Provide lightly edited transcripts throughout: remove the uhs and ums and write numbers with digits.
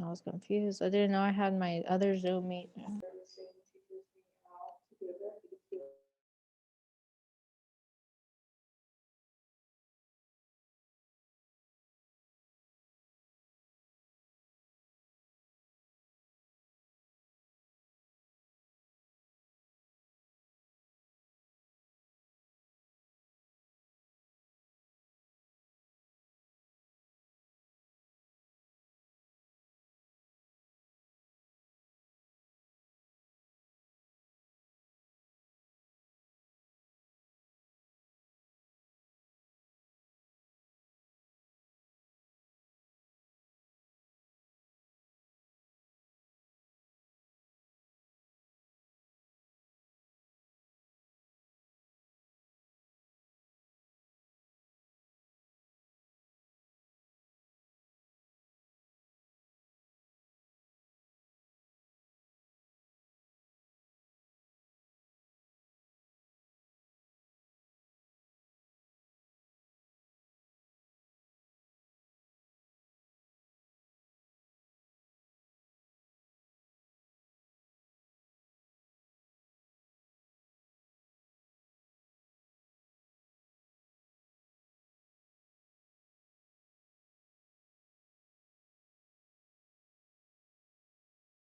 I was confused. I didn't know I had my other Zoom meet.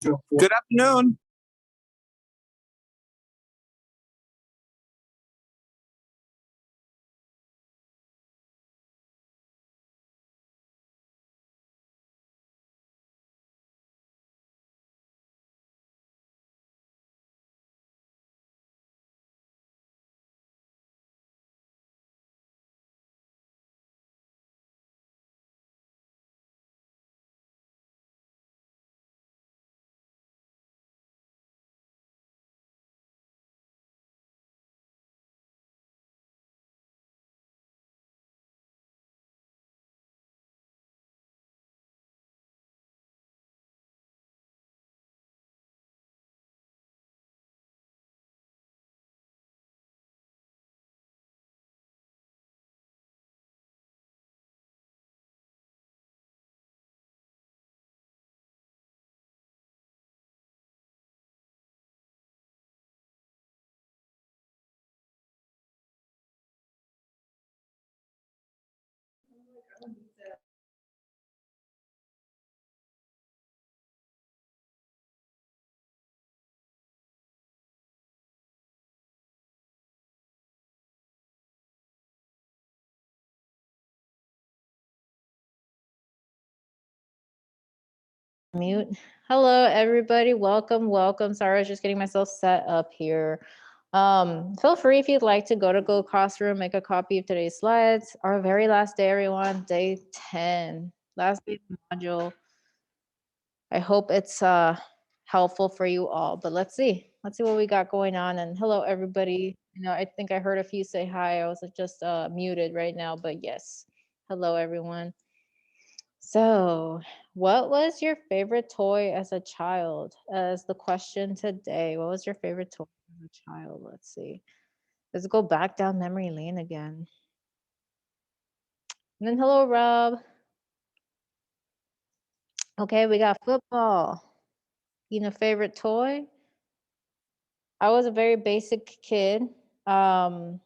Good afternoon. Mute. Hello, everybody. Welcome, welcome. Sorry, I was just getting myself set up here. Feel free if you'd like to go to Google Classroom, make a copy of today's slides. Our very last day, everyone, day 10, last day of the module. I hope it's helpful for you all, but let's see. Let's see what we got going on. And hello, everybody. I think I heard a few say hi. I was just muted right now, but yes. Hello, everyone. So, what was your favorite toy as a child? As the question today, what was your favorite toy as a child? Let's see. Let's go back down memory lane again. And then, hello, Rob. Okay, we got football. Favorite toy? I was a very basic kid. Um,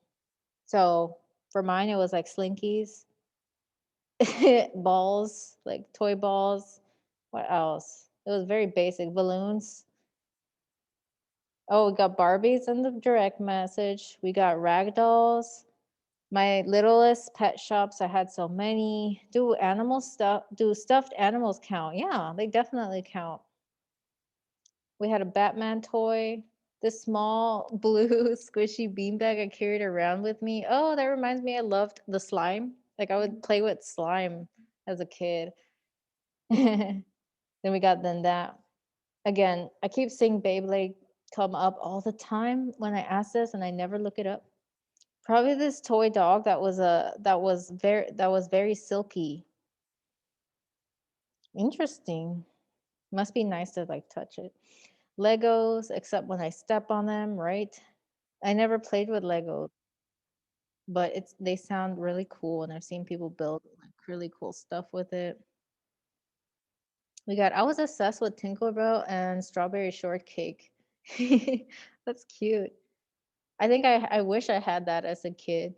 so for mine, it was like slinkies, balls, like toy balls. What else? It was very basic. Balloons. Oh, we got Barbies in the direct message. We got rag dolls. My littlest pet shops, I had so many. Do stuffed animals count? Yeah, they definitely count. We had a Batman toy. This small blue squishy beanbag I carried around with me. Oh, that reminds me, I loved the slime. Like I would play with slime as a kid. Then we got then that. Again, I keep seeing Beyblade come up all the time when I ask this and I never look it up. Probably this toy dog that was very silky. Interesting. Must be nice to like touch it. Legos, except when I step on them, right? I never played with Legos, but they sound really cool and I've seen people build like really cool stuff with it. We got I was obsessed with Tinkerbell and Strawberry Shortcake. That's cute. I think I wish I had that as a kid.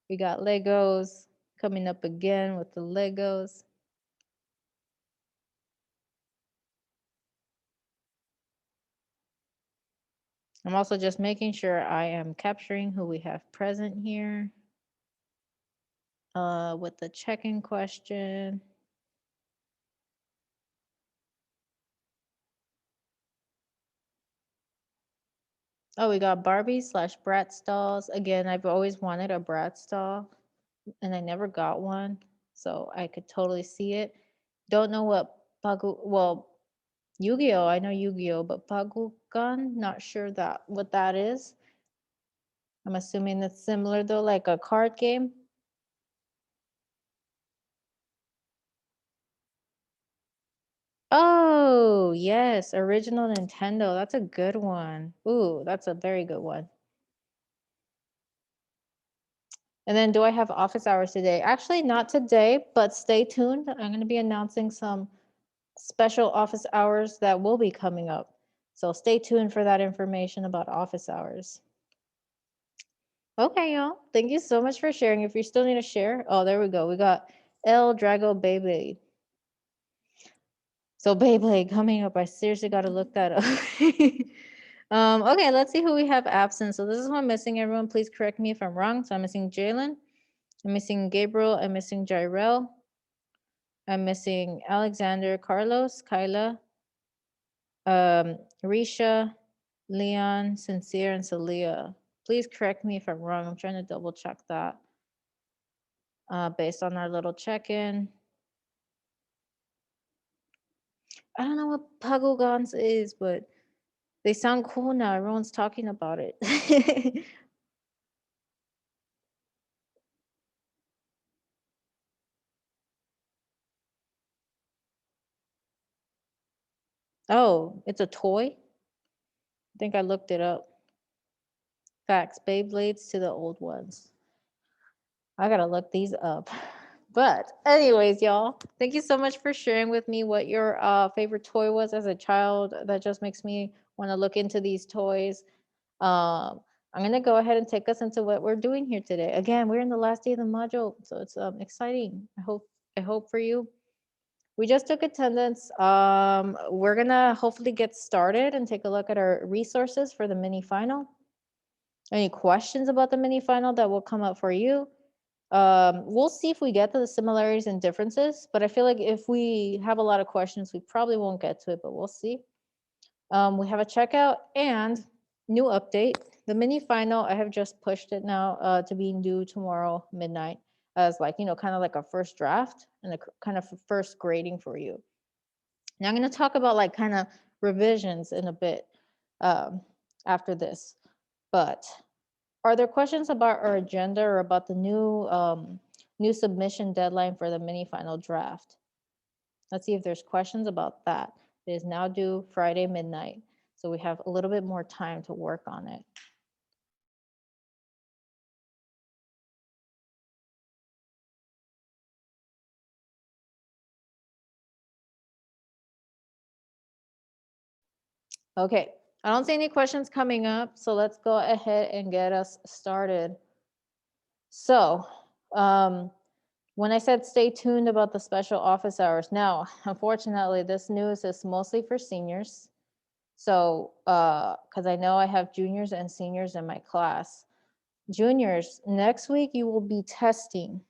We got Legos coming up again with the Legos. I'm also just making sure I am capturing who we have present here. With the check-in question. Oh, we got Barbie slash Bratz dolls. Again, I've always wanted a Bratz doll and I never got one. So I could totally see it. Don't know what well, Yu-Gi-Oh! I know Yu-Gi-Oh! But Bakugan, not sure that what that is. I'm assuming it's similar though, like a card game. Oh, yes, original Nintendo. That's a good one. Ooh, that's a very good one. And then do I have office hours today? Actually, not today, but stay tuned. I'm going to be announcing some special office hours that will be coming up. So stay tuned for that information about office hours. Okay, y'all. Thank you so much for sharing. If you still need to share, oh, there we go. We got El Drago Beyblade. So Beyblade coming up. I seriously got to look that up. Okay, let's see who we have absent. So this is who I'm missing. Everyone, please correct me if I'm wrong. So I'm missing Jalen. I'm missing Gabriel. I'm missing Jirel. I'm missing Alexander, Carlos, Kyla, Risha, Leon, Sincere, and Celia. Please correct me if I'm wrong. I'm trying to double check that based on our little check-in. I don't know what Pagogons is, but they sound cool now. Everyone's talking about it. Oh, it's a toy? I think I looked it up. Facts, Beyblades to the old ones. I gotta look these up. But anyways, y'all, thank you so much for sharing with me what your favorite toy was as a child. That just makes me want to look into these toys. I'm gonna go ahead and take us into what we're doing here today. Again, we're in the last day of the module, so it's exciting. I hope for you. We just took attendance. We're gonna hopefully get started and take a look at our resources for the mini final. Any questions about the mini final that will come up for you? We'll see if we get to the similarities and differences, but I feel like if we have a lot of questions, we probably won't get to it, but we'll see. We have a checkout and new update. The mini final, I have just pushed it now to being due tomorrow midnight as like, kind of like a first draft and a kind of first grading for you. Now I'm going to talk about like kind of revisions in a bit after this, but are there questions about our agenda or about the new submission deadline for the mini final draft? Let's see if there's questions about that. It is now due Friday midnight, so we have a little bit more time to work on it. Okay, I don't see any questions coming up, so let's go ahead and get us started. So, when I said stay tuned about the special office hours, now, unfortunately, this news is mostly for seniors. So, because I know I have juniors and seniors in my class. Juniors, next week you will be testing.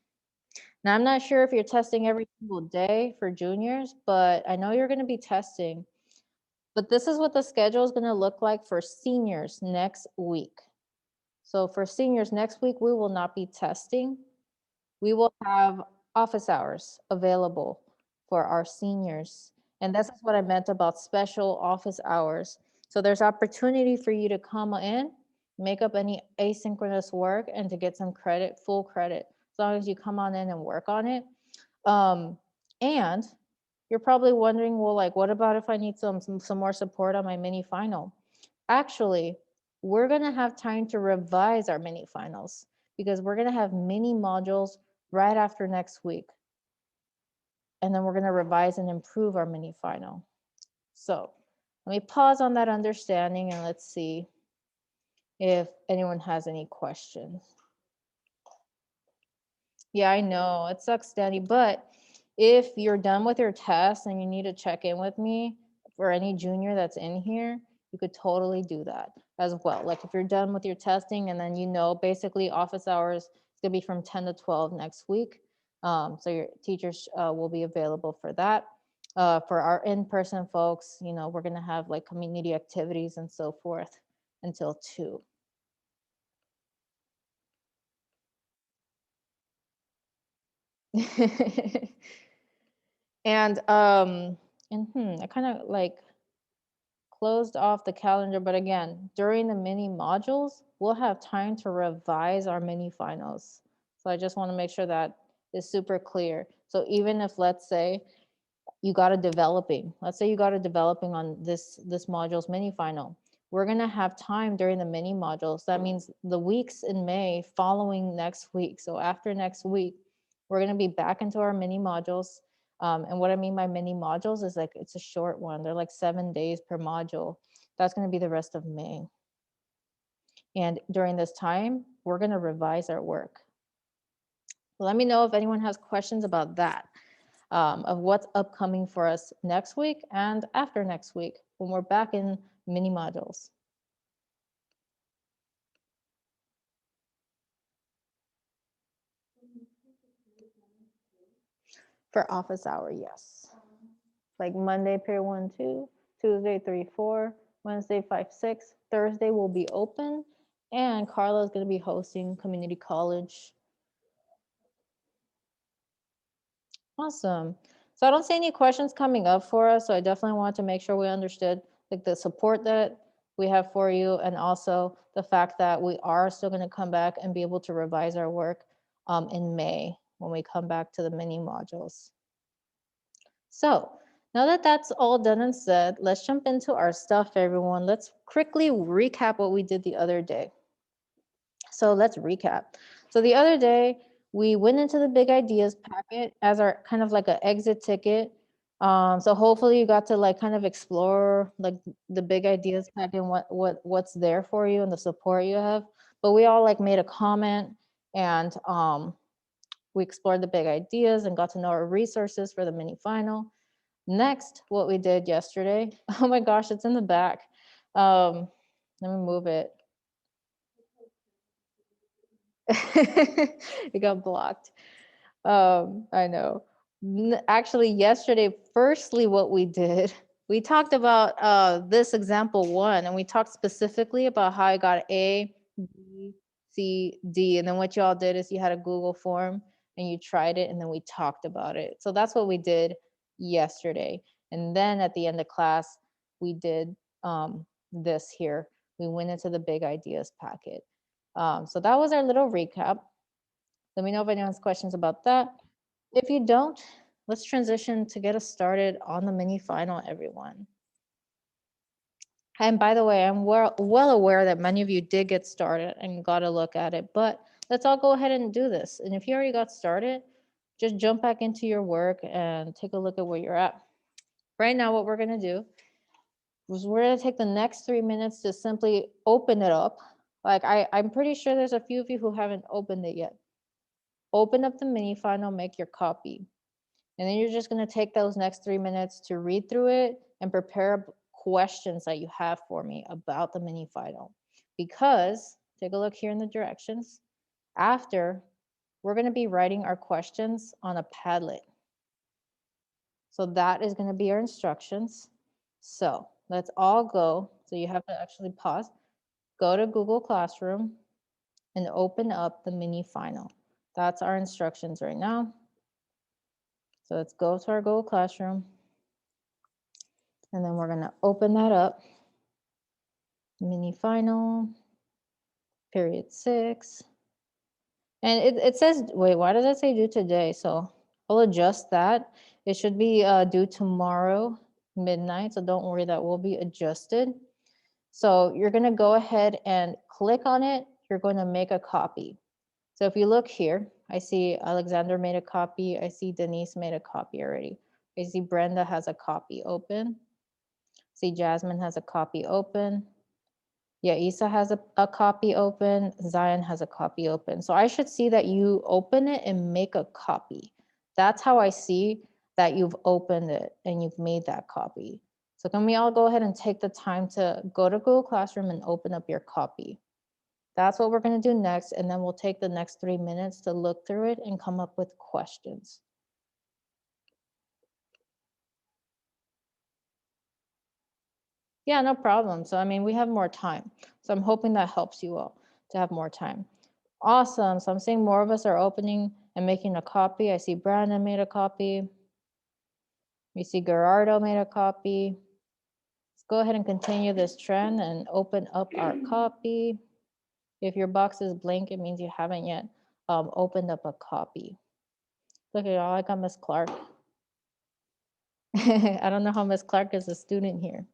Now, I'm not sure if you're testing every single day for juniors, but I know you're going to be testing. But this is what the schedule is going to look like for seniors next week. So for seniors next week, we will not be testing. We will have office hours available for our seniors. And this is what I meant about special office hours. So there's opportunity for you to come in, make up any asynchronous work and to get some credit, full credit, as long as you come on in and work on it. And you're probably wondering, well, like, what about if I need some more support on my mini final? Actually, we're gonna have time to revise our mini finals because we're gonna have mini modules right after next week. and then we're going to revise and improve our mini final. So let me pause on that understanding and let's see if anyone has any questions. Yeah, I know it sucks, Danny, but if you're done with your test and you need to check in with me for any junior that's in here, you could totally do that as well. Like if you're done with your testing and then basically office hours is gonna be from 10 to 12 next week. So your teachers will be available for that. For our in-person folks, we're gonna have like community activities and so forth until 2. And I kind of like closed off the calendar, but again, during the mini modules, we'll have time to revise our mini finals. So I just want to make sure that is super clear. So even if, let's say, let's say you got a developing on this module's mini final, we're going to have time during the mini modules. That means the weeks in May following next week. So after next week, we're going to be back into our mini modules. And what I mean by mini modules is like it's a short one. They're like 7 days per module. That's going to be the rest of May. And during this time, we're going to revise our work. Let me know if anyone has questions about that. Of what's upcoming for us next week and after next week when we're back in mini modules. For office hour, yes. Like Monday, period 1, 2, Tuesday, 3, 4, Wednesday, 5, 6, Thursday will be open, and Carla is going to be hosting community college. Awesome. So I don't see any questions coming up for us. So I definitely want to make sure we understood like the support that we have for you, and also the fact that we are still going to come back and be able to revise our work in May when we come back to the mini modules. So now that that's all done and said, let's jump into our stuff, everyone. Let's quickly recap what we did the other day. So let's recap. So the other day, we went into the big ideas packet as our kind of like an exit ticket. So hopefully you got to like kind of explore like the big ideas packet and what's there for you and the support you have. But we all like made a comment, and we explored the big ideas and got to know our resources for the mini final. Next, what we did yesterday, oh my gosh, it's in the back. Let me move it. It got blocked. I know. Actually, yesterday, firstly, what we did, we talked about this example 1, and we talked specifically about how I got A, B, C, D. And then what y'all did is you had a Google form and you tried it, and then we talked about it. So that's what we did yesterday. And then at the end of class, we did this here. We went into the big ideas packet. So that was our little recap. Let me know if anyone has questions about that. If you don't, let's transition to get us started on the mini final, everyone. And by the way, I'm well aware that many of you did get started and got a look at it, but let's all go ahead and do this. And if you already got started, just jump back into your work and take a look at where you're at. Right now, what we're gonna do is we're gonna take the next 3 minutes to simply open it up. Like I'm pretty sure there's a few of you who haven't opened it yet. Open up the mini final, make your copy. And then you're just going to take those next 3 minutes to read through it and prepare questions that you have for me about the mini final. Because, take a look here in the directions. After, we're going to be writing our questions on a Padlet. So that is going to be our instructions. So let's all go. So you have to actually pause. Go to Google Classroom and open up the mini final. That's our instructions right now. So let's go to our Google Classroom. And then we're going to open that up. Mini final, period 6. And it says, wait, why does it say due today? So I'll adjust that. It should be due tomorrow midnight. So don't worry, that will be adjusted. So you're going to go ahead and click on it. You're going to make a copy. So if you look here, I see Alexander made a copy. I see Denise made a copy already. I see Brenda has a copy open. See Jasmine has a copy open. Yeah, Isa has a copy open. Zion has a copy open. So I should see that you open it and make a copy. That's how I see that you've opened it and you've made that copy. So can we all go ahead and take the time to go to Google Classroom and open up your copy? That's what we're going to do next. And then we'll take the next 3 minutes to look through it and come up with questions. Yeah, no problem. So, I mean, we have more time. So I'm hoping that helps you all to have more time. Awesome. So I'm seeing more of us are opening and making a copy. I see Brandon made a copy. We see Gerardo made a copy. Let's go ahead and continue this trend and open up our copy. If your box is blank, it means you haven't yet opened up a copy. Look at y'all, I got Miss Clark. I don't know how Miss Clark is a student here.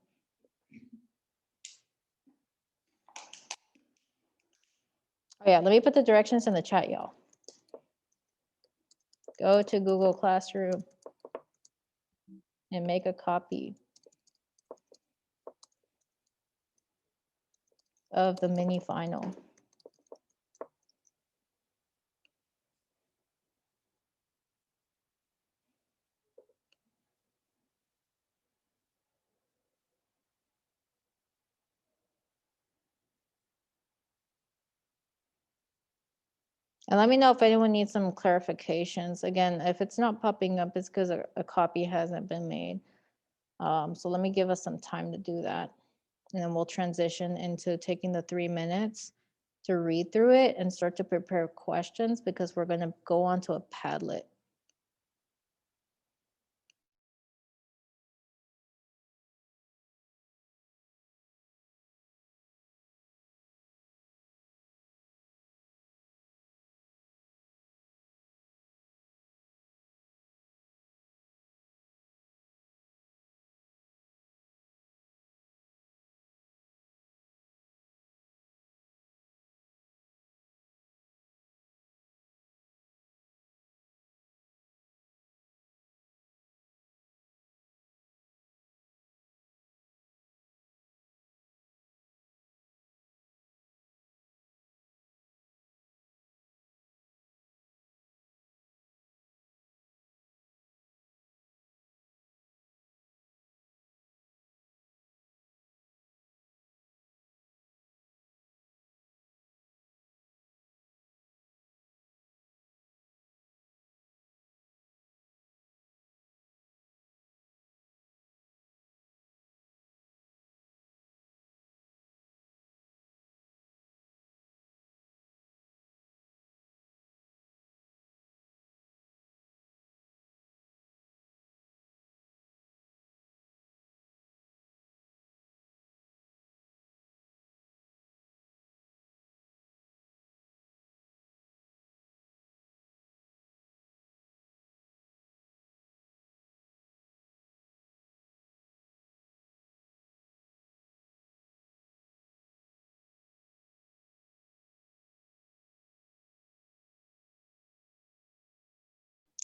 Oh yeah, let me put the directions in the chat, y'all. Go to Google Classroom and make a copy of the mini final. And let me know if anyone needs some clarifications. Again, if it's not popping up, it's because a copy hasn't been made. So let me give us some time to do that. And then we'll transition into taking the 3 minutes to read through it and start to prepare questions because we're going to go on to a Padlet.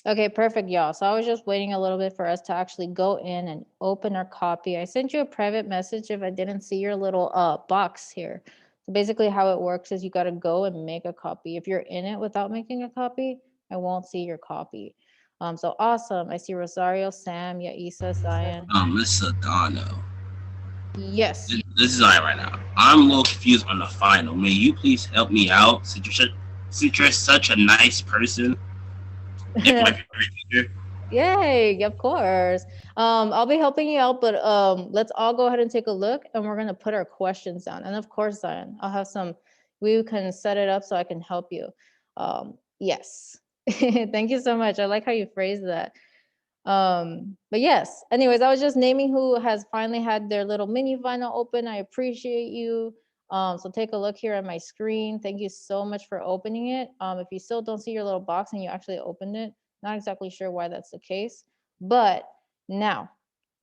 Okay, perfect, y'all. So I was just waiting a little bit for us to actually go in and open our copy. I sent you a private message if I didn't see your little box here. So basically how it works is you got to go and make a copy. If you're in it without making a copy, I won't see your copy. So awesome. I see Rosario, Sam, Yaisa, Zion. Miss Adano. Yes. This is right now. I'm a little confused on the final. May you please help me out since you're such a nice person and my favorite teacher? Yay, of course. I'll be helping you out, but let's all go ahead and take a look and we're gonna put our questions down. And of course, Zion, I'll have some, we can set it up so I can help you. Yes. Thank you so much. I like how you phrased that. But yes, anyways, I was just naming who has finally had their little mini final open. I appreciate you. So take a look here at my screen. Thank you so much for opening it. If you still don't see your little box and you actually opened it, not exactly sure why that's the case, but now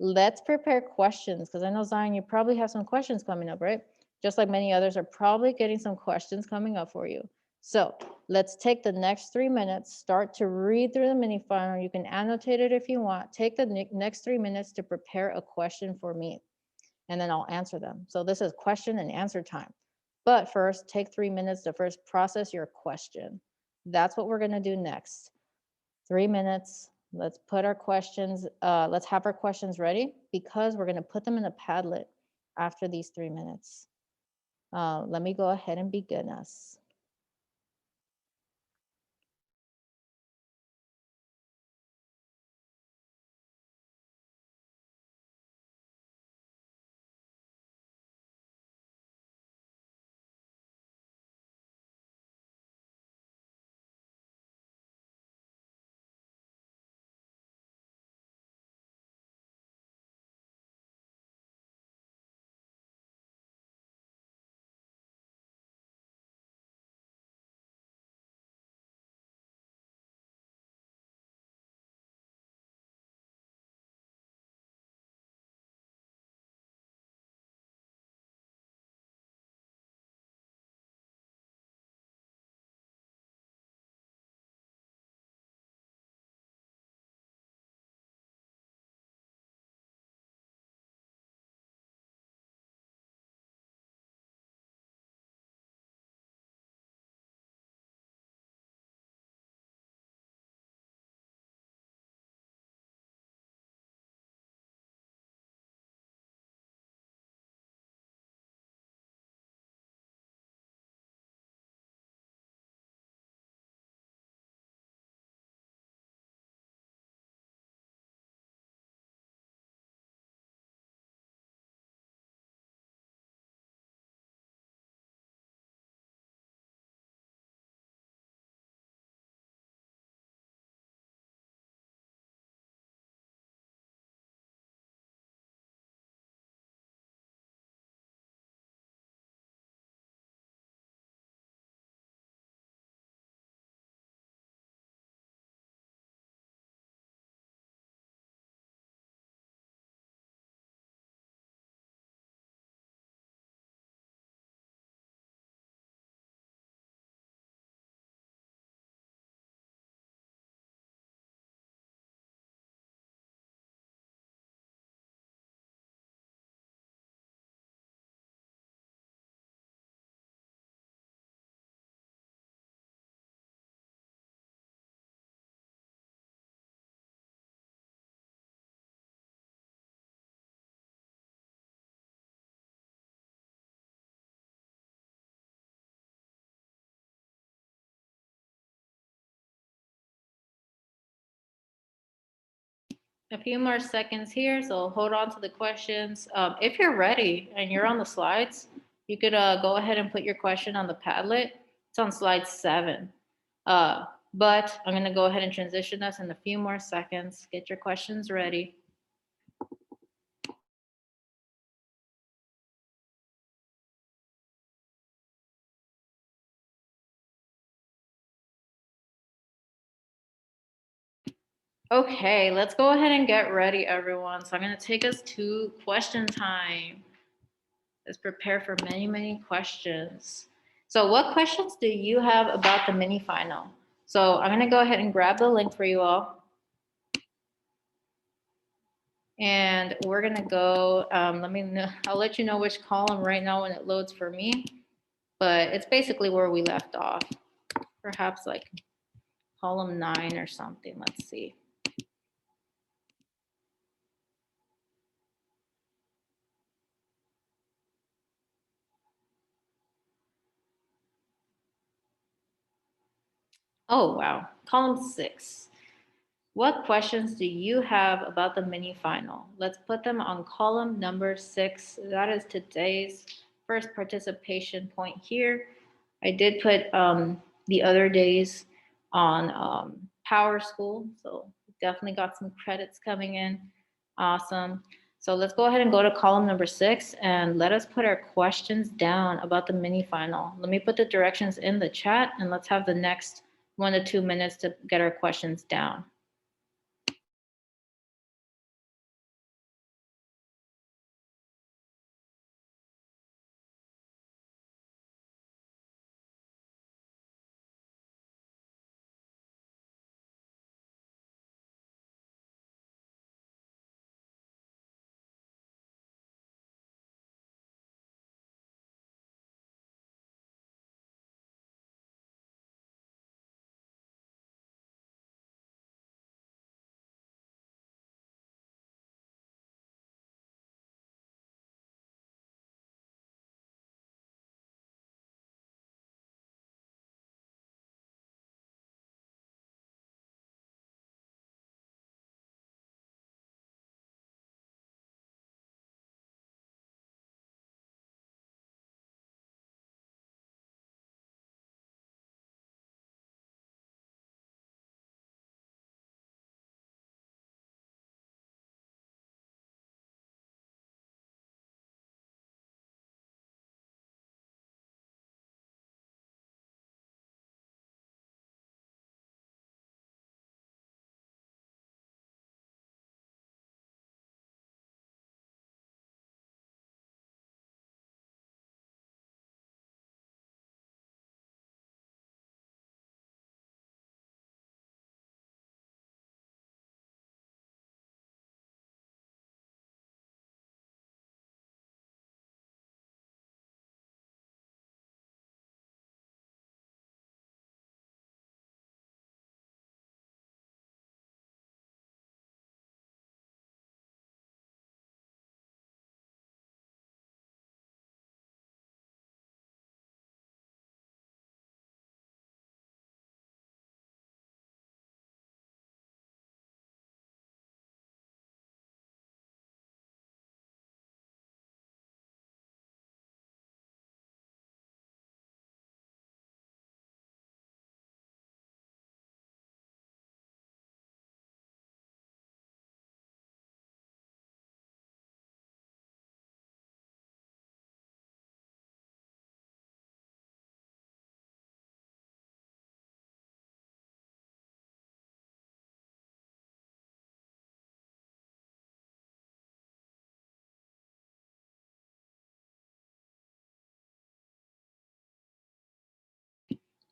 let's prepare questions because I know Zion, you probably have some questions coming up, right? Just like many others are probably getting some questions coming up for you. So let's take the next 3 minutes, start to read through the mini final. You can annotate it if you want. Take the next 3 minutes to prepare a question for me, and then I'll answer them. So this is question and answer time. But first, take 3 minutes to first process your question. That's what we're gonna do next. 3 minutes. Let's put our questions, let's have our questions ready because we're gonna put them in a Padlet after these 3 minutes. Let me go ahead and begin us. A few more seconds here, so hold on to the questions. If you're ready and you're on the slides, you could go ahead and put your question on the Padlet. It's on slide 7. But I'm gonna go ahead and transition us in a few more seconds. Get your questions ready. Okay, let's go ahead and get ready, everyone. So I'm gonna take us to question time. Let's prepare for many, many questions. So what questions do you have about the mini final? So I'm gonna go ahead and grab the link for you all. And we're gonna go, I'll let you know which column right now when it loads for me, but it's basically where we left off. Perhaps like column 9 or something, let's see. Oh, wow, column 6. What questions do you have about the mini final? Let's put them on column number 6. That is today's first participation point here. I did put the other days on Power School, so definitely got some credits coming in. Awesome. So let's go ahead and go to column number 6 and let us put our questions down about the mini final. Let me put the directions in the chat and let's have the next 1 to 2 minutes to get our questions down.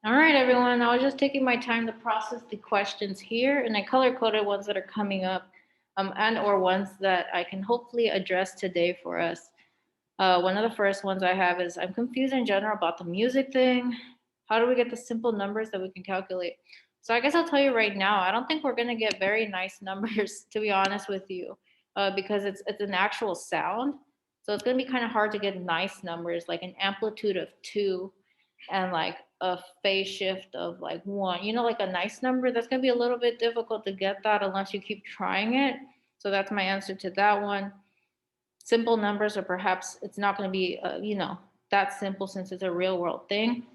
All right, everyone. I was just taking my time to process the questions here, and I color-coded ones that are coming up, and or ones that I can hopefully address today for us. One of the first ones I have is I'm confused in general about the music thing. How do we get the simple numbers that we can calculate? So I guess I'll tell you right now, I don't think we're gonna get very nice numbers, to be honest with you, because it's an actual sound. So it's gonna be kind of hard to get nice numbers like an amplitude of 2 and like a phase shift of like 1. You know, like a nice number, that's gonna be a little bit difficult to get that unless you keep trying it. So that's my answer to that one. Simple numbers, or perhaps it's not going to be, that simple since it's a real world thing.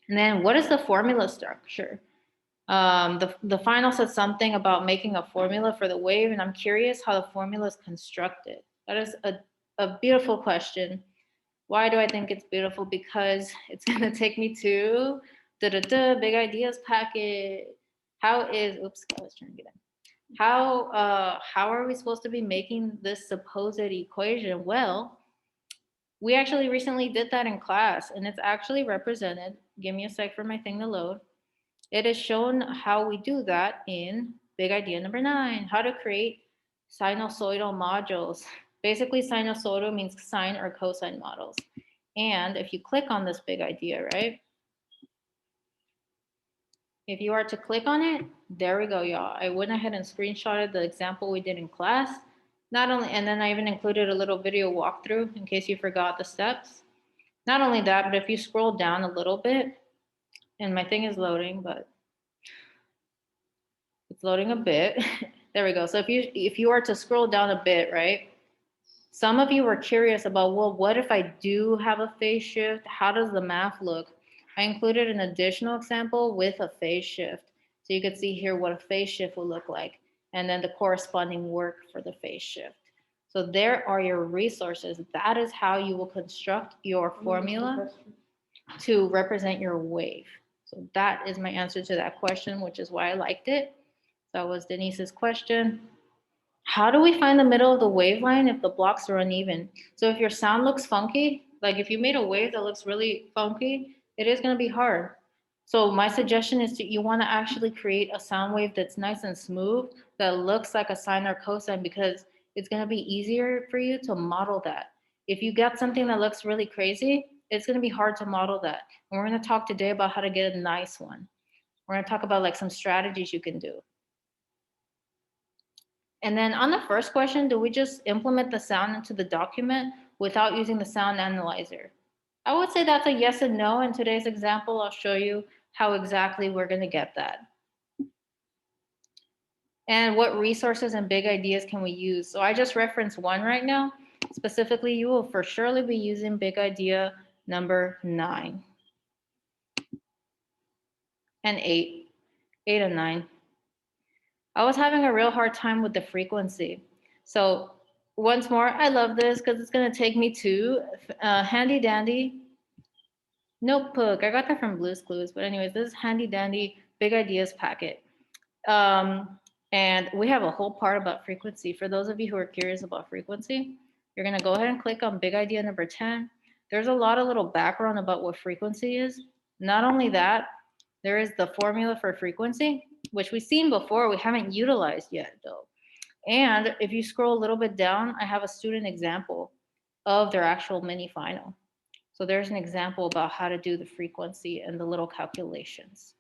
And then what is the formula structure? The final said something about making a formula for the wave, and I'm curious how the formula is constructed. That is a beautiful question. Why do I think it's beautiful? Because it's going to take me to big ideas packet. Oops, I was trying to get in. How are we supposed to be making this supposed equation? Well, we actually recently did that in class, and it's actually represented. Give me a sec for my thing to load. It is shown how we do that in big idea number 9, how to create sinusoidal modules. Basically, sinusoidal means sine or cosine models. And if you click on this big idea, right? If you are to click on it, there we go, y'all. I went ahead and screenshotted the example we did in class. Not only, and then I even included a little video walkthrough in case you forgot the steps. Not only that, but if you scroll down a little bit, and my thing is loading, but it's loading a bit. There we go. So if you are to scroll down a bit, right? Some of you were curious about, well, what if I do have a phase shift? How does the math look? I included an additional example with a phase shift. So you could see here what a phase shift will look like, and then the corresponding work for the phase shift. So there are your resources. That is how you will construct your formula to represent your wave. So that is my answer to that question, which is why I liked it. That was Denise's question. How do we find the middle of the wave line if the blocks are uneven? So if your sound looks funky, like if you made a wave that looks really funky, it is going to be hard. So my suggestion is you want to actually create a sound wave that's nice and smooth, that looks like a sine or cosine, because it's going to be easier for you to model that. If you get something that looks really crazy, it's going to be hard to model that. And we're going to talk today about how to get a nice one. We're going to talk about like some strategies you can do. And then on the first question, do we just implement the sound into the document without using the sound analyzer? I would say that's a yes and no. In today's example, I'll show you how exactly we're going to get that. And what resources and big ideas can we use? So I just referenced one right now. Specifically, you will for surely be using big idea number 9 and 8 and 9. I was having a real hard time with the frequency. So once more, I love this because it's going to take me to handy dandy notebook. I got that from Blue's Clues. But anyways, this is handy dandy big ideas packet. And we have a whole part about frequency. For those of you who are curious about frequency, you're going to go ahead and click on big idea number 10. There's a lot of little background about what frequency is. Not only that, there is the formula for frequency, which we've seen before, we haven't utilized yet though. And if you scroll a little bit down, I have a student example of their actual mini final. So there's an example about how to do the frequency and the little calculations.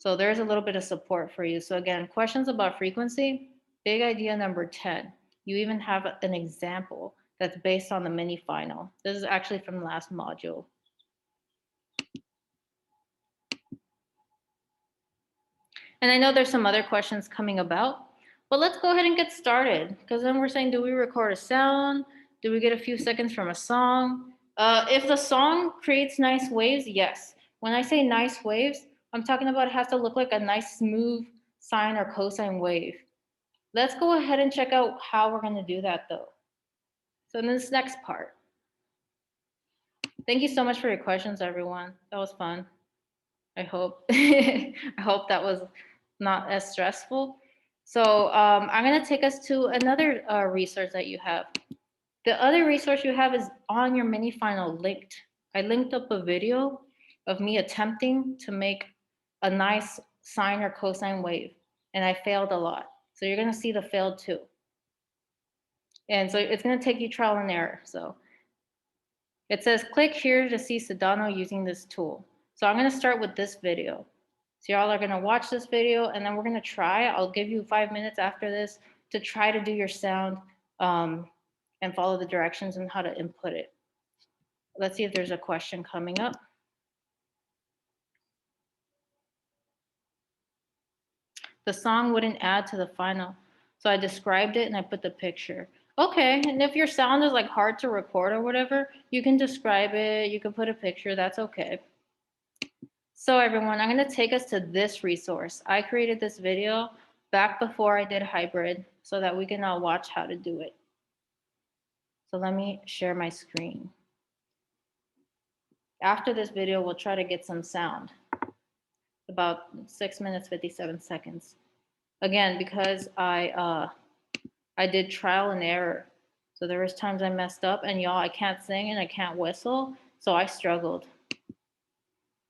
So there's a little bit of support for you. So again, questions about frequency, big idea number 10. You even have an example that's based on the mini final. This is actually from the last module. And I know there's some other questions coming about, but let's go ahead and get started. Because then we're saying, do we record a sound? Do we get a few seconds from a song? If the song creates nice waves, yes. When I say nice waves, I'm talking about it has to look like a nice smooth sine or cosine wave. Let's go ahead and check out how we're going to do that though. So in this next part. Thank you so much for your questions, everyone. That was fun. I hope. I hope that was not as stressful. So I'm going to take us to another resource that you have. The other resource you have is on your mini final linked. I linked up a video of me attempting to make a nice sine or cosine wave, and I failed a lot. So you're gonna see the failed too. And so it's gonna take you trial and error. So it says click here to see Sedano using this tool. So I'm gonna start with this video. So y'all are gonna watch this video and then we're gonna try. I'll give you 5 minutes after this to try to do your sound and follow the directions and how to input it. Let's see if there's a question coming up. The song wouldn't add to the final. So I described it and I put the picture. Okay, and if your sound is like hard to record or whatever, you can describe it, you can put a picture, that's okay. So everyone, I'm gonna take us to this resource. I created this video back before I did hybrid so that we can now watch how to do it. So let me share my screen. After this video, we'll try to get some sound. About 6 minutes, 57 seconds. Again, because I did trial and error. So there was times I messed up and y'all, I can't sing and I can't whistle. So I struggled.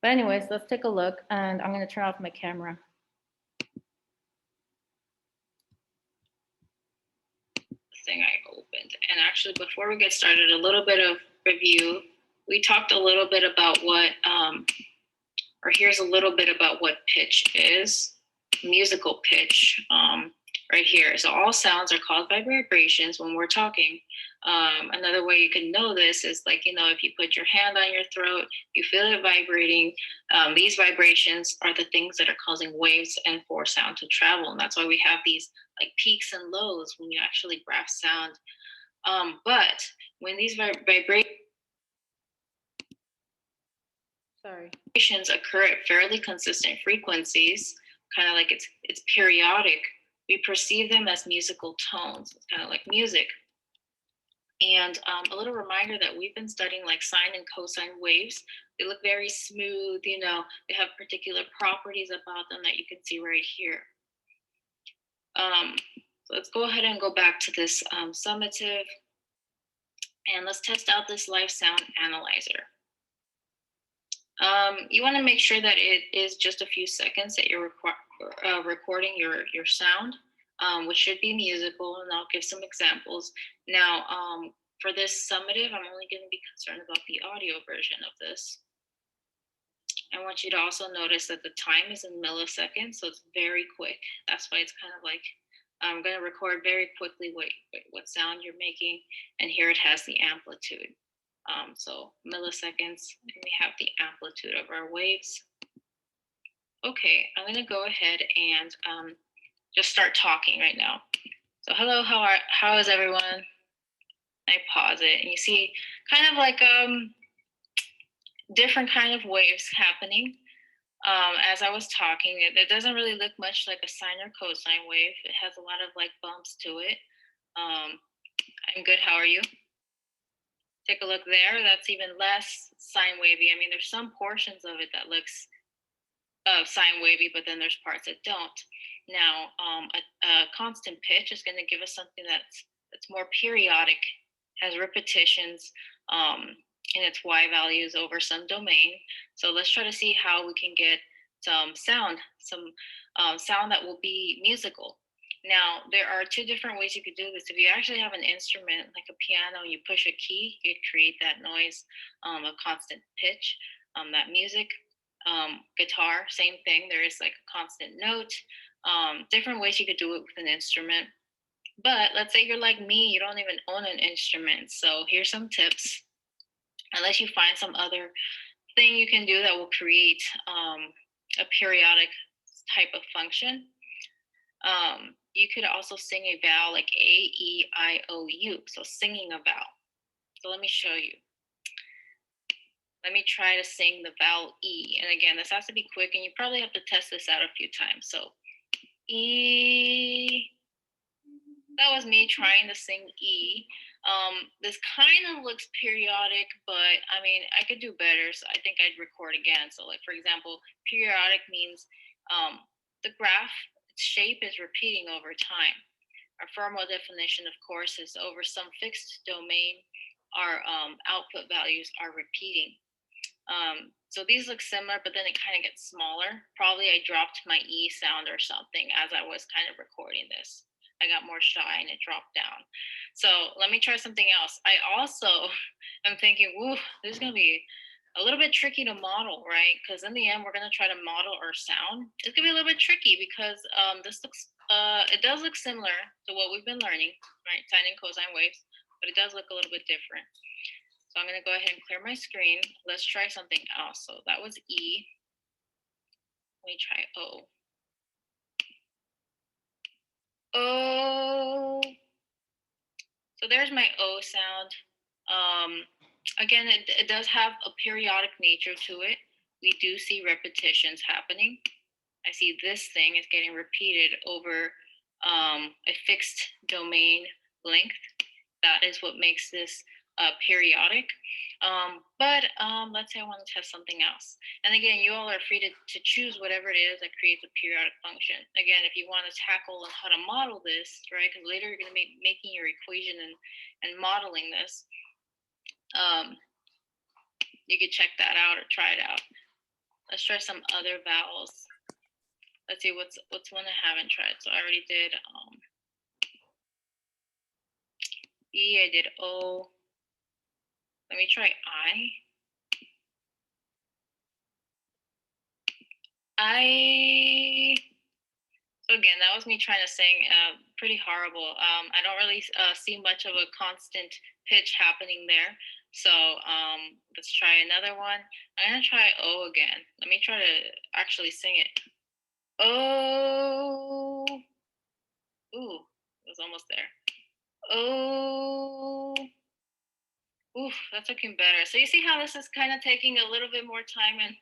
But anyways, let's take a look and I'm gonna turn off my camera. Thing I opened. And actually before we get started, a little bit of review. We talked a little bit about what, or here's a little bit about what pitch is, musical pitch. Right here. So all sounds are caused by vibrations when we're talking. Another way you can know this is like, you know, if you put your hand on your throat, you feel it vibrating. These vibrations are the things that are causing waves and for sound to travel. And that's why we have these like peaks and lows when you actually graph sound. But when these vibrations occur at fairly consistent frequencies, kind of like it's periodic, we perceive them as musical tones. It's kind of like music. And a little reminder that we've been studying like sine and cosine waves. They look very smooth, you know, they have particular properties about them that you can see right here. So let's go ahead and go back to this summative and let's test out this live sound analyzer. You want to make sure that it is just a few seconds that you're recording your sound, which should be musical, and I'll give some examples. Now, for this summative, I'm only going to be concerned about the audio version of this. I want you to also notice that the time is in milliseconds, so it's very quick. That's why it's kind of like, I'm going to record very quickly what sound you're making, and here it has the amplitude. So milliseconds, and we have the amplitude of our waves. Okay, I'm gonna go ahead and just start talking right now. So hello, how is everyone? I pause it and you see kind of like different kind of waves happening. As I was talking, it doesn't really look much like a sine or cosine wave. It has a lot of like bumps to it. I'm good, how are you? Take a look there, that's even less sine wavy. I mean, there's some portions of it that looks sine wavy, but then there's parts that don't. Now, a constant pitch is gonna give us something that's more periodic, has repetitions in its Y values over some domain. So let's try to see how we can get some sound that will be musical. Now, there are two different ways you could do this. If you actually have an instrument like a piano, you push a key, you create that noise, a constant pitch, that music. Guitar, same thing. There is like a constant note. Different ways you could do it with an instrument. But let's say you're like me, you don't even own an instrument. So here's some tips. Unless you find some other thing you can do that will create a periodic type of function. You could also sing a vowel like A, E, I, O, U. So singing a vowel. So let me show you. Let me try to sing the vowel E. And again, this has to be quick and you probably have to test this out a few times. So E, that was me trying to sing E. This kind of looks periodic, but I mean, I could do better. So I think I'd record again. So like, for example, periodic means the graph shape is repeating over time. Our formal definition, of course, is over some fixed domain, our output values are repeating. So these look similar, but then it kind of gets smaller. Probably I dropped my E sound or something as I was kind of recording this. I got more shy and it dropped down. So let me try something else. I also am thinking, woo, this is gonna be a little bit tricky to model, right? Because in the end, we're gonna try to model our sound. It's gonna be a little bit tricky because this looks, it does look similar to what we've been learning, right? Sine and cosine waves, but it does look a little bit different. So I'm gonna go ahead and clear my screen. Let's try something else. So that was E. Let me try O. O. So there's my O sound. Again, it does have a periodic nature to it. We do see repetitions happening. I see this thing is getting repeated over a fixed domain length. That is what makes this periodic. But let's say I want to test something else. And again, you all are free to choose whatever it is that creates a periodic function. Again, if you want to tackle how to model this, right? Because later you're going to be making your equation and modeling this. You could check that out or try it out. Let's try some other vowels. Let's see what's one I haven't tried. So I already did E, I did O. Let me try I. So again, that was me trying to sing pretty horrible. I don't really see much of a constant pitch happening there. So let's try another one. I'm gonna try O again. Let me try to actually sing it. Oh. Ooh, it was almost there. Oh. Oof, that's looking better. So you see how this is kind of taking a little bit more time, and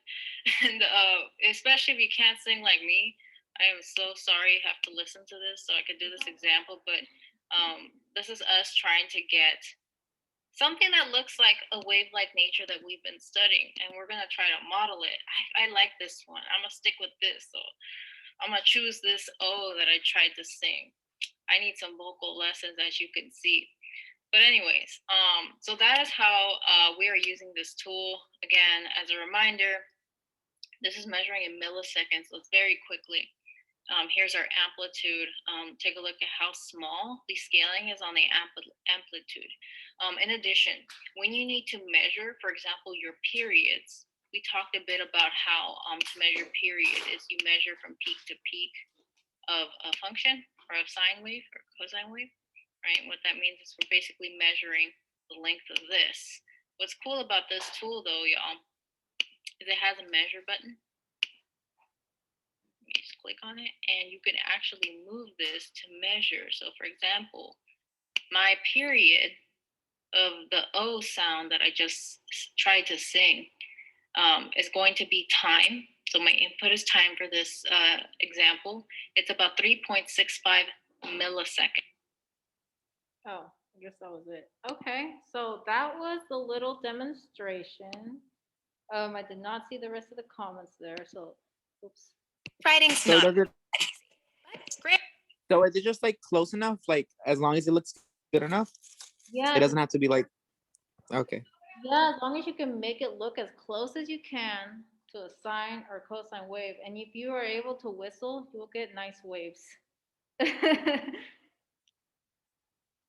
especially if you can't sing like me. I am so sorry you have to listen to this so I could do this example, but this is us trying to get something that looks like a wave-like nature that we've been studying, and we're gonna try to model it. I like this one. I'm gonna stick with this, so I'm gonna choose this O that I tried to sing. I need some vocal lessons, as you can see. But anyways, so that is how we are using this tool. Again, as a reminder, this is measuring in milliseconds, so it's very quickly. Here's our amplitude. Take a look at how small the scaling is on the amplitude. In addition, when you need to measure, for example, your periods, we talked a bit about how to measure period is you measure from peak to peak of a function or a sine wave or cosine wave, right? What that means is we're basically measuring the length of this. What's cool about this tool though, y'all, is it has a measure button. You just click on it and you can actually move this to measure. So for example, my period of the O sound that I just tried to sing is going to be time. So my input is time for this example. It's about 3.65 milliseconds. Oh, I guess that was it. Okay, so that was the little demonstration. I did not see the rest of the comments there, so oops. Writing's So not does it, easy, but it's great. so is it just like close enough? Like as long as it looks good enough? Yeah, It doesn't have to be like, okay. yeah, as long as you can make it look as close as you can to a sine or cosine wave, and if you are able to whistle, you will get nice waves.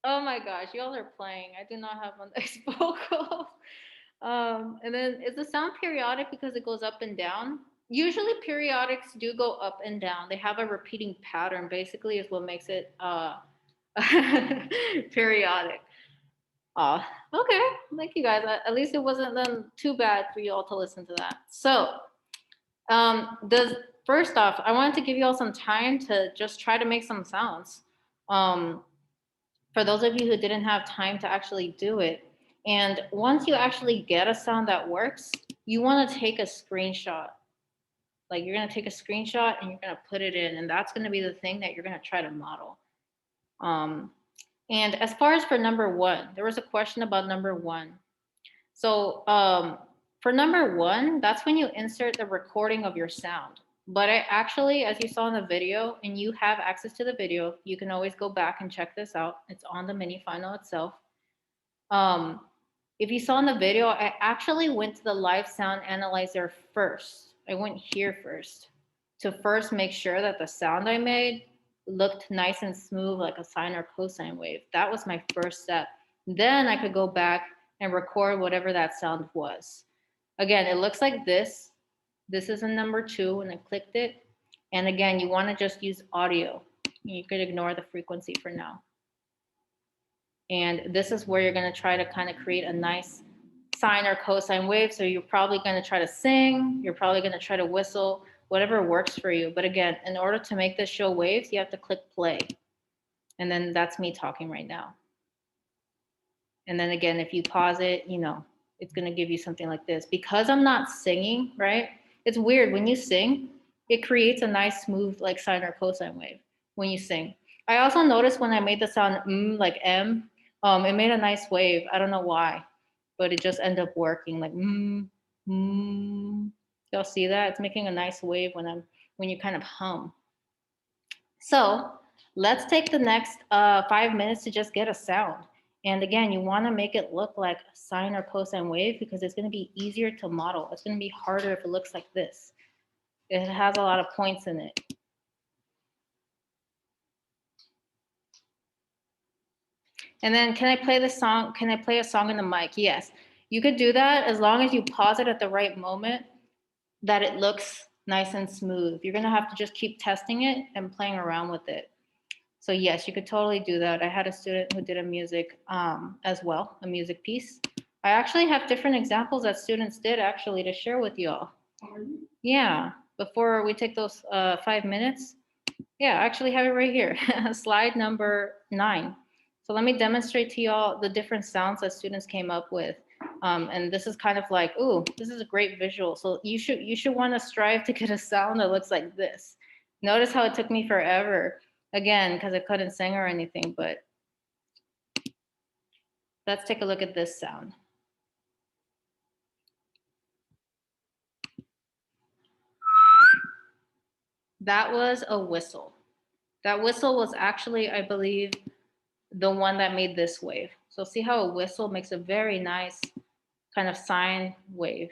Oh my gosh, y'all are playing. I do not have a nice vocal. And then is the sound periodic because it goes up and down? Usually periodics do go up and down. They have a repeating pattern, basically, is what makes it periodic. Okay, thank you guys. At least it wasn't then too bad for you all to listen to that. So, first off, I wanted to give you all some time to just try to make some sounds. For those of you who didn't have time to actually do it. And once you actually get a sound that works, you want to take a screenshot. Like you're going to take a screenshot and you're going to put it in, and that's going to be the thing that you're going to try to model. And as far as for number one, there was a question about number one. So for number one, that's when you insert the recording of your sound. But I actually, as you saw in the video, and you have access to the video, you can always go back and check this out. It's on the mini final itself. if you saw in the video, I actually went to the live sound analyzer first. I went here first to first make sure that the sound I made looked nice and smooth like a sine or cosine wave. That was my first step. Then I could go back and record whatever that sound was. Again, it looks like this. This is a number 2 when I clicked it. And again, you want to just use audio. You could ignore the frequency for now. And this is where you're going to try to kind of create a nice sine or cosine wave. So you're probably going to try to sing. You're probably going to try to whistle, whatever works for you. But again, in order to make this show waves, you have to click play. And then that's me talking right now. And then again, if you pause it, you know, it's going to give you something like this. Because I'm not singing, right? It's weird. When you sing, it creates a nice smooth like sine or cosine wave when you sing. I also noticed when I made the sound like M, it made a nice wave. I don't know why, but it just ended up working like Y'all see that? It's making a nice wave when you kind of hum. So let's take the next 5 minutes to just get a sound. And again, you want to make it look like a sine or cosine wave because it's going to be easier to model. It's going to be harder if it looks like this. It has a lot of points in it. And then can I play the song? Can I play a song in the mic? Yes. You could do that as long as you pause it at the right moment that it looks nice and smooth. You're going to have to just keep testing it and playing around with it. So yes, you could totally do that. I had a student who did a music as well, a music piece. I actually have different examples that students did actually to share with y'all. Yeah, before we take those 5 minutes. Yeah, I actually have it right here, slide number 9. So let me demonstrate to y'all the different sounds that students came up with. And this is kind of like, ooh, this is a great visual. So you should want to strive to get a sound that looks like this. Notice how it took me forever, again, because I couldn't sing or anything, but let's take a look at this sound. That was a whistle. That whistle was actually, I believe, the one that made this wave. So see how a whistle makes a very nice kind of sine wave.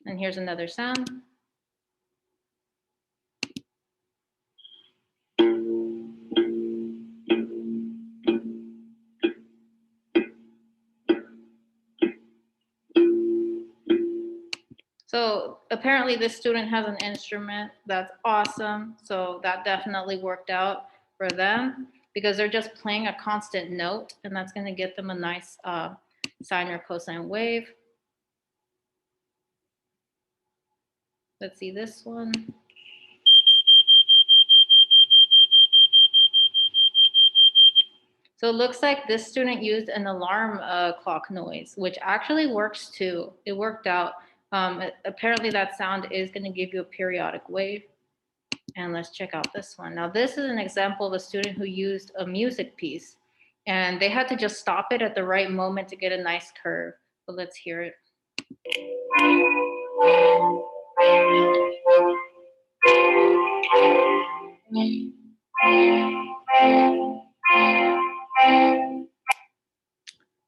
And here's another sound. So apparently this student has an instrument. That's awesome. So that definitely worked out for them because they're just playing a constant note and that's going to get them a nice sine or cosine wave. Let's see this one. So it looks like this student used an alarm clock noise, which actually works too. It worked out. Apparently that sound is going to give you a periodic wave. And let's check out this one. Now this is an example of a student who used a music piece and they had to just stop it at the right moment to get a nice curve. So let's hear it.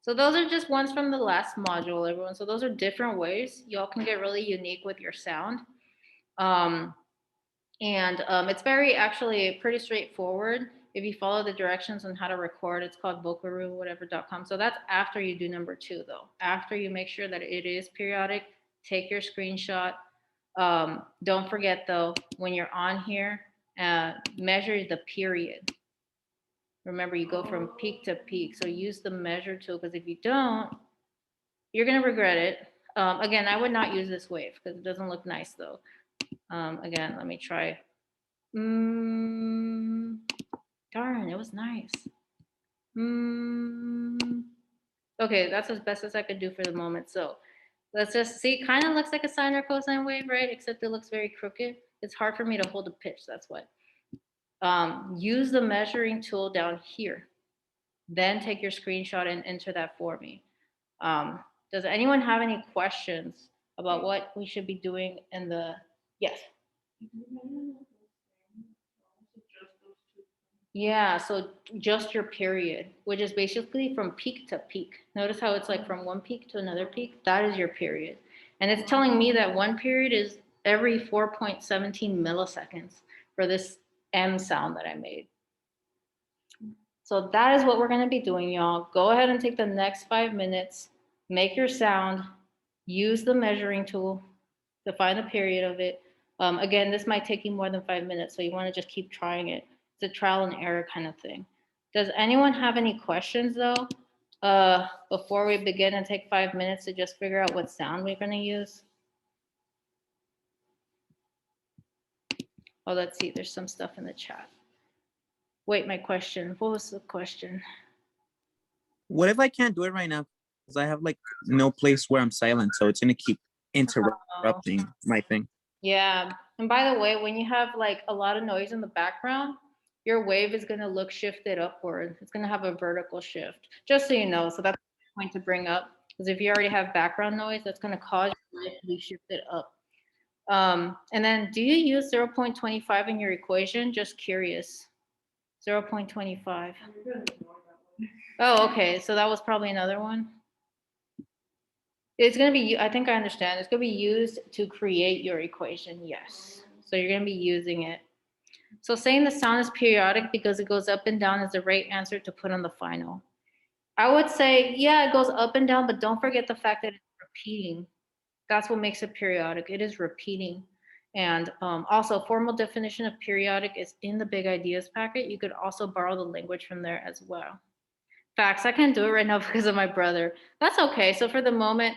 So those are just ones from the last module, everyone. So those are different ways. Y'all can get really unique with your sound. It's very actually pretty straightforward. If you follow the directions on how to record, it's called vocaloo, So that's after you do number 2 though. After you make sure that it is periodic, take your screenshot. Don't forget though, when you're on here, measure the period. Remember, you go from peak to peak. So use the measure tool because if you don't, you're going to regret it. Again, I would not use this wave because it doesn't look nice though. Again, let me try. Darn, it was nice. Okay, that's as best as I could do for the moment. So let's just see, kind of looks like a sine or cosine wave, right? Except it looks very crooked. It's hard for me to hold a pitch, that's what. Use the measuring tool down here. Then take your screenshot and enter that for me. Does anyone have any questions about what we should be doing in the, yes? Yeah, so just your period, which is basically from peak to peak. Notice how it's like from one peak to another peak? That is your period. And it's telling me that one period is every 4.17 milliseconds for this M sound that I made. So that is what we're gonna be doing, y'all. Go ahead and take the next 5 minutes, make your sound, use the measuring tool to find the period of it. Again, this might take you more than 5 minutes, so you wanna just keep trying it. It's a trial and error kind of thing. Does anyone have any questions though? Before we begin and take 5 minutes to just figure out what sound we're gonna use? Oh, let's see, there's some stuff in the chat. Wait, my question, what was the question? What if I can't do it right now? Because I have like no place where I'm silent, so it's gonna keep interrupting my thing. Yeah, and by the way, when you have like a lot of noise in the background, your wave is gonna look shifted upward. It's gonna have a vertical shift, just so you know. So that's a point to bring up, because if you already have background noise, that's gonna cause your wave to be shifted up. And then do you use 0.25 in your equation? Just curious. 0.25. Oh, okay, so that was probably another one. It's gonna be, I think I understand. It's gonna be used to create your equation, yes. So you're gonna be using it. So saying the sound is periodic because it goes up and down is the right answer to put on the final. I would say, yeah, it goes up and down, but don't forget the fact that it's repeating. That's what makes it periodic. It is repeating. And also, formal definition of periodic is in the big ideas packet. You could also borrow the language from there as well. Facts. I can't do it right now because of my brother. That's okay. So for the moment,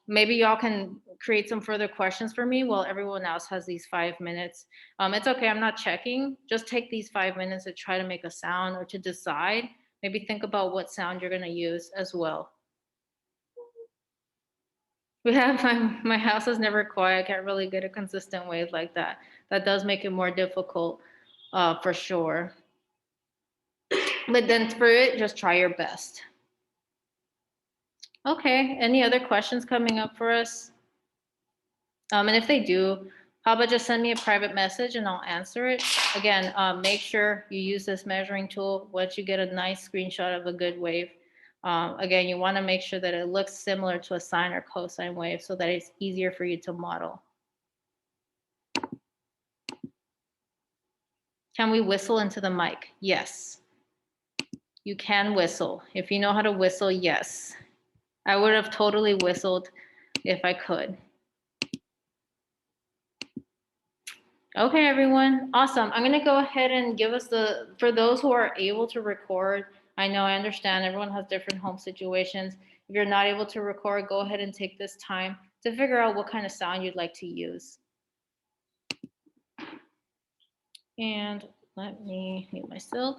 maybe y'all can create some further questions for me while everyone else has these 5 minutes. It's okay. I'm not checking. Just take these 5 minutes to try to make a sound or to decide. Maybe think about what sound you're gonna use as well. We have my house is never quiet. I can't really get a consistent wave like that. That does make it more difficult, for sure. But then for it, just try your best. Okay, any other questions coming up for us? And if they do, how about just send me a private message and I'll answer it. Again, make sure you use this measuring tool once you get a nice screenshot of a good wave. Again, you wanna make sure that it looks similar to a sine or cosine wave so that it's easier for you to model. Can we whistle into the mic? Yes. You can whistle. If you know how to whistle, yes. I would have totally whistled if I could. Okay, everyone, awesome. I'm gonna go ahead and give us for those who are able to record, I know, I understand everyone has different home situations. If you're not able to record, go ahead and take this time to figure out what kind of sound you'd like to use. And let me mute myself.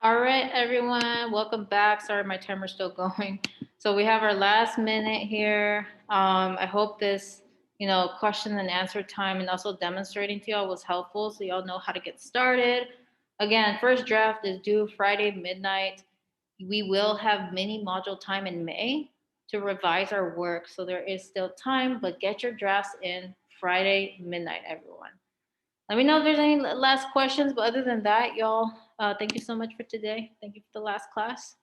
All right, everyone, welcome back. Sorry, my timer's still going. So we have our last minute here. I hope this, question and answer time and also demonstrating to y'all was helpful so y'all know how to get started. Again, first draft is due Friday midnight. We will have mini module time in May to revise our work. So there is still time, but get your drafts in Friday midnight, everyone. Let me know if there's any last questions, but other than that, y'all, thank you so much for today. Thank you for the last class.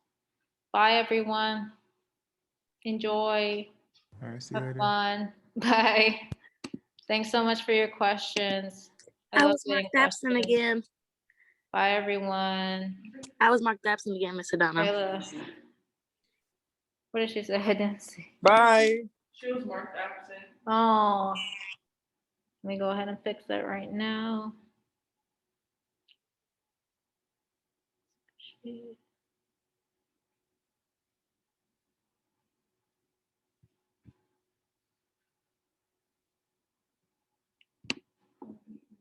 Bye, everyone. Enjoy. All right, see you Have later. fun. Bye. Thanks so much for your questions. I love was getting marked absent questions. again. Bye, everyone. I was marked absent again, Miss Adana. Kayla. What did she say? I didn't see. Bye. She was marked absent. Oh, let me go ahead and fix that right now.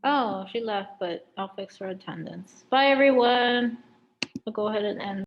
Oh, she left, but I'll fix her attendance. Bye, everyone. I'll go ahead and end.